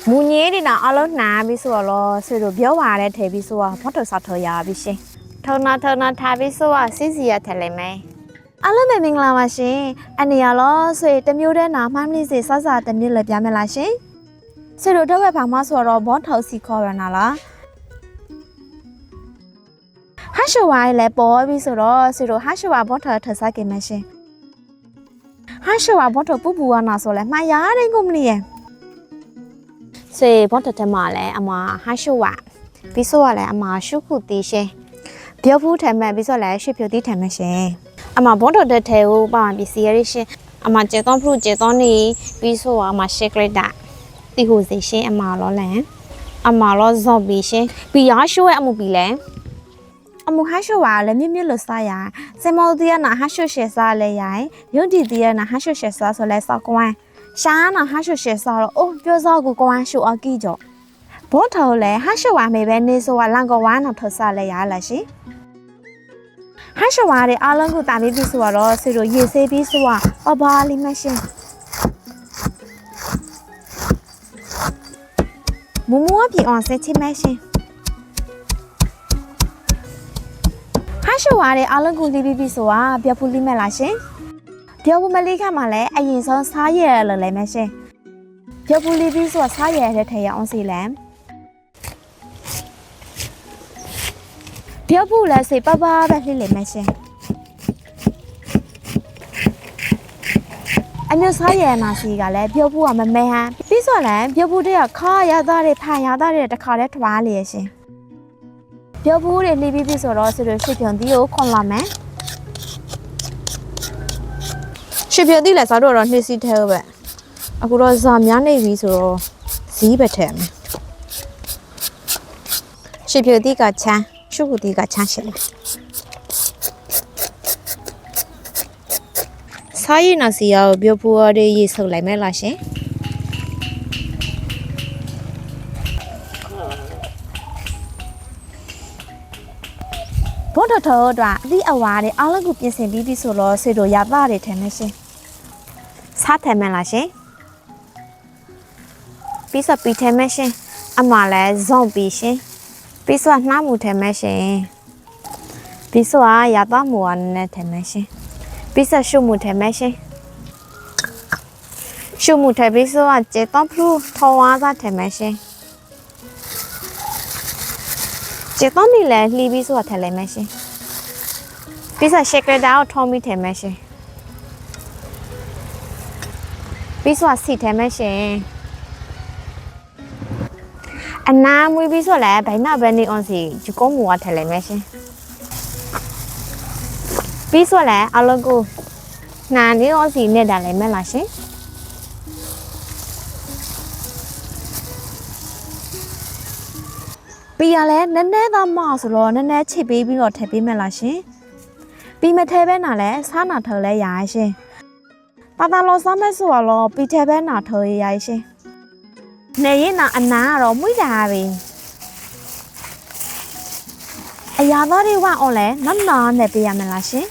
မူညေးဒီနာအလုံးနာပြီးဆိုတော့ဆွေတို့ပြောပါတဲ့ထဲပြီးဆိုတော့ဘောတော်စားထော်ရပြီရှင်ထုံနာထားပြီးဆိုတော့စီစီရထက်လိုက်မယ်အလုံးမင်္ဂလာပါရှင်အနေရလို့ဆွေတမျိုးတဲ့နာမှမလေးစီစစတမျိုးလည်းပြမယ်လားရှင်ဆွေတို့တော့ဘာမှဆိုတော့ဘောထော်စီခေါ်ရနာလားဟာရှဝိုင်းလည်းပေါ်ပြီးဆိုတော့ဆွေတို့ဟာရှဝါဘောထော်ထစားကြမယ်ရှင်ဟာရှဝါဘောထော်ပူပူရနာဆိုလဲမှားရတဲ့ကုန်မလေးရဲ့ဆွေဘောထော်တက်မှာလဲအမဟာရှဝါပြီးဆိုရလဲအမရှုခုတီရှင်ပြောဖူးထမ်းမှပြီးဆိုလဲရွှေဖြူတီထမ်းမှရှင်အမဘောထော်တက်ထဲကိုပါပစ္စည်းရရှင်အမကျေသွန်ဖရုကျေသွန်နေပြီးဆိုအမရှက်လက်တာတီဟိုစီရှင်အမလောလန်အမလောဇော့ပြီးရှင်ပြီးရရှိုးရဲ့အမှုပြီးလဲအမှုဟာရှိုးပါလဲမြင့်မြင့်လို့စားရစမောတီးရနာဟာရှိုးရှယ်စားလဲရိုင်ယွန်းတီတီးရနာဟာရှိုးရှယ်စားဆိုလဲစောက်ကွမ်းရှားနာဟာရှိုးရှယ်စားတော့အိုးပြောစောက်ကိုကွမ်းရှိုးအကီကြောဘောထော်လဲဟာရှိုးဝါမေပဲနေဆိုဝါလန်ကဝါနော်ထစားလဲရလာရှင်ဟာရှိုးဝါတဲ့အားလုံးကိုတာပြီးပြီဆိုတော့ဆွေတို့ရေဆေးပြီးဆိုတော့ဘာလီမရှင်မမွားပြေအောင်ဆက်ချင်မရှင်ဟာရှိုးဝါတဲ့အားလုံးကိုလီပြီးဆိုတော့ပြောဖူးလိမဲ့လားရှင်ပြောဖူးမလေးခါမှလည်းအရင်ဆုံးစားရလို့လည်းမရှင်ပြောဖူးလီပြီးဆိုတော့စားရတဲ့ထဲရအောင်စီလန်ပြောဖူးလည်းစိတ်ပပပဲဖြစ်လိမ့်မယ်ရှင်အမျိုးစားရနာစီကလည်းပြောဖူးကမမဲဟန်ပြီးဆိုလည်းပြောဖူးတဲ့ခါရသားတွေဖန်ရသားတွေတခါလဲထွားလေရှင်ပြောဖူးတွေလှီးပြီးဆိုတော့ဆွေတို့ရွှေပြုံတီကိုခွန်လာမယ်ရွှေပြုံတီလည်းစားတော့နှိမ့်စီထဲပဲအခုတော့ဇာများနေပြီဆိုတော့ဇီးပဲထဲမယ်ရွှေပြုံတီကချမ်းရှုပ်တီကချမ်းရှယ်စားရည်နာစီရောပြောဖူးရတဲ့ရေဆုပ်လိုက်မဲလားရှင်ဘောတော်တော်တော့အသီးအဝါတွေအားလုံးကိုပြင်ဆင်ပြီးပြီဆိုတော့ဆွေတို့ရသားတွေထဲမယ်ရှင်စားထဲမယ်လားရှင်ပြီးစပီထဲမယ်ရှင်အမလည်းဇုံပြီးရှင်ပြီးဆိုနှားမှုထဲမယ်ရှင်ပြီးဆိုရသားမှုအနဲ့ထဲမယ်ရှင်ပြီးစရှုမှုထဲမယ်ရှင်ရှုမှုထဲပြီးဆိုကျေတော့ဖလူထောဝါသားထဲမယ်ရှင်ကျေတော့နေလဲလှီးပြီးဆိုထဲလိုက်မယ်ရှင်ပြီးစရှက်ကြတာကိုထောင်းပြီးထဲမယ်ရှင်ပြီးဆိုစီထဲမယ်ရှင်အနာမွေးပြီးဆိုလဲဘိုင်နာဘဲနေအောင်စီဂျကုံးမူဝထည့်လိုက်မယ်ရှင်ပြီးဆိုလဲအလုံးကိုနာနေအောင်စီနဲ့တာလိုက်မယ်လားရှင်ပြီးရလဲနည်းနည်းသားမဆိုတော့နည်းနည်းချစ်ပေးပြီးတော့ထည့်ပေးမယ်လားရှင်ပြီးမထဲပဲနာလဲစားနာထော်လဲရရှင်တာတာလောစားမဲ့ဆိုတော့ပြီးထဲပဲနာထော်ရရှင်နေရင်နာအနာကတော့မွေးတာပဲအရာသားတွေဝအောင်လဲနတ်နာနဲ့ပေးရမလားရှင်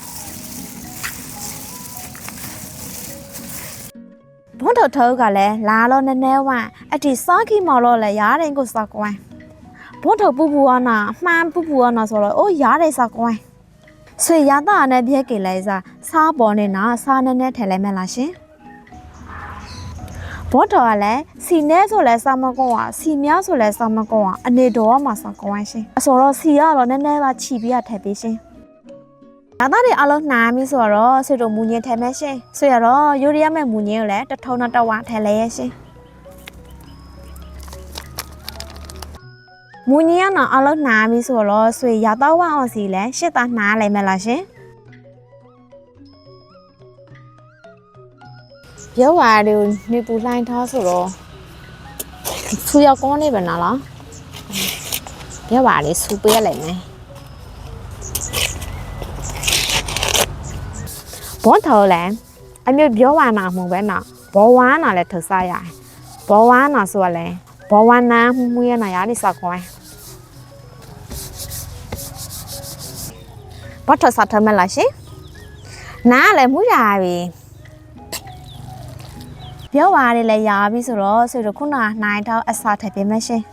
ဘုံတော်ထောကလည်းလာတော့နည်းနည်းဝအတိစားခိမော်တော့လဲရားတဲ့ကိုစားကွမ်းဘုံတော်ပူပူအနာမှန်ပူပူအနာဆိုတော့အိုးရားတဲ့စားကွမ်းဆွေရတာနဲ့ပြဲကေလဲစားပေါ်နေနာစားနဲ့နဲ့ထဲလိုက်မလားရှင်ဘောတော်ကလည်းစီနဲဆိုလဲစားမကောင်းอ่ะစီများဆိုလဲစားမကောင်းอ่ะအနေတော်မှာစားကောင်းရှင်အစောတော့စီကတော့နည်းနည်းပါချီပြီးရထည့်ပေးရှင်ဒါသားတွေအလုံးနှာမီဆိုတော့ဆွေတို့မူညင်းထဲမဲ့ရှင်ဆွေရတော့ယူရီးယားမဲ့မူညင်းကိုလည်းတထုံနဲ့တဝါထဲလဲရရှင်မူညင်းကတော့အလုံးနှာမီဆိုတော့ဆွေရတော့ဝအောင်စီလဲရှစ်သားနှာလိုက်မလားရှင်ပြောပါတို့နေပူလိုင်းထားဆိုတော့ဆူရောက်ကောင်းနေပါလားပြောပါလေဆူပေးလိုက်မယ်ဘောထော်လဲအမျိုးပြောပါနာမှုပဲနော်ဘောဝါနာလဲထစားရဘောဝါနာဆိုလဲဘောဝါနာမှုရနာရနေစကွိုင်းဘောထော်စားထမလားရှင်နားလဲမှုရပြီ ပြောပါရလေရပြီဆိုတော့ဆွေတို့ခုနနိုင်တော့အစားထည့်ပေးမရှင်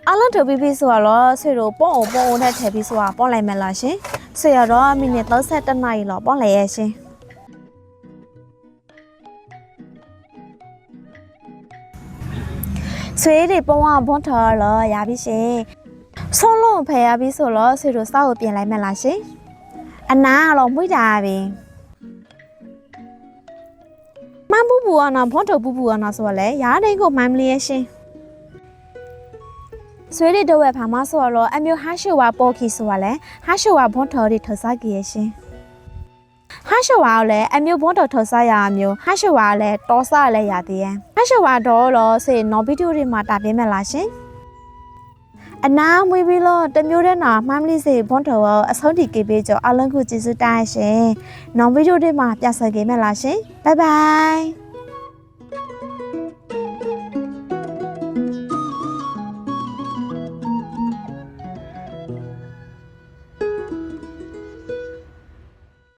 အလုံးထုတ်ပြီးဆိုတော့ဆွေတို့ပေါ့နဲ့ထည့်ပြီးဆိုတာပေါ့လိုက်မလားရှင်ဆွေရတော့မိနစ်32နာရီလောက်ပေါ့လိုက်ရဲ့ရှင်ဆွေတွေပုံအောင်ဘွန်ထော်လောရပြီရှင်ဆုံးလုံးဖယ်ရပြီဆိုတော့ဆွေတို့စောက်ကိုပြင်လိုက်မလားရှင်အနာကတော့မှုတာပဲမမ်ဘူးဘူးအနာဘွန်ထော်ဘူးဘူးအနာဆိုလဲရားတိုင်းကိုမမ်လီရဲ့ရှင်ဆွေတွေတော့ဝယ်ဖာမဆိုတော့အမျိုးဟာရှိဝါပေါ်ခီဆိုလဲဟာရှိဝါဘွန်ထော်တွေထစားကြရဲ့ရှင်ဟာရှိဝါလည်းအမျိုးဘွန်တော်ထော်စားရအမျိုးဟာရှိဝါလည်းတော်စားလည်းရသေးရဲ့ဟာရှိဝါတော့လို့စေနော်ဗီဒီယိုတွေမှာတာပေးမလားရှင်အနာမွေးပြီးတော့တမျိုးတဲ့နာမှမလေးစေဘွန်တော်အဆုံးထိကေးပေးကြအလုံးကိုကျေးဇူးတင်ရှင်နော်ဗီဒီယိုတွေမှာပြဆက်ခဲ့မလားရှင်ဘိုင်ဘိုင်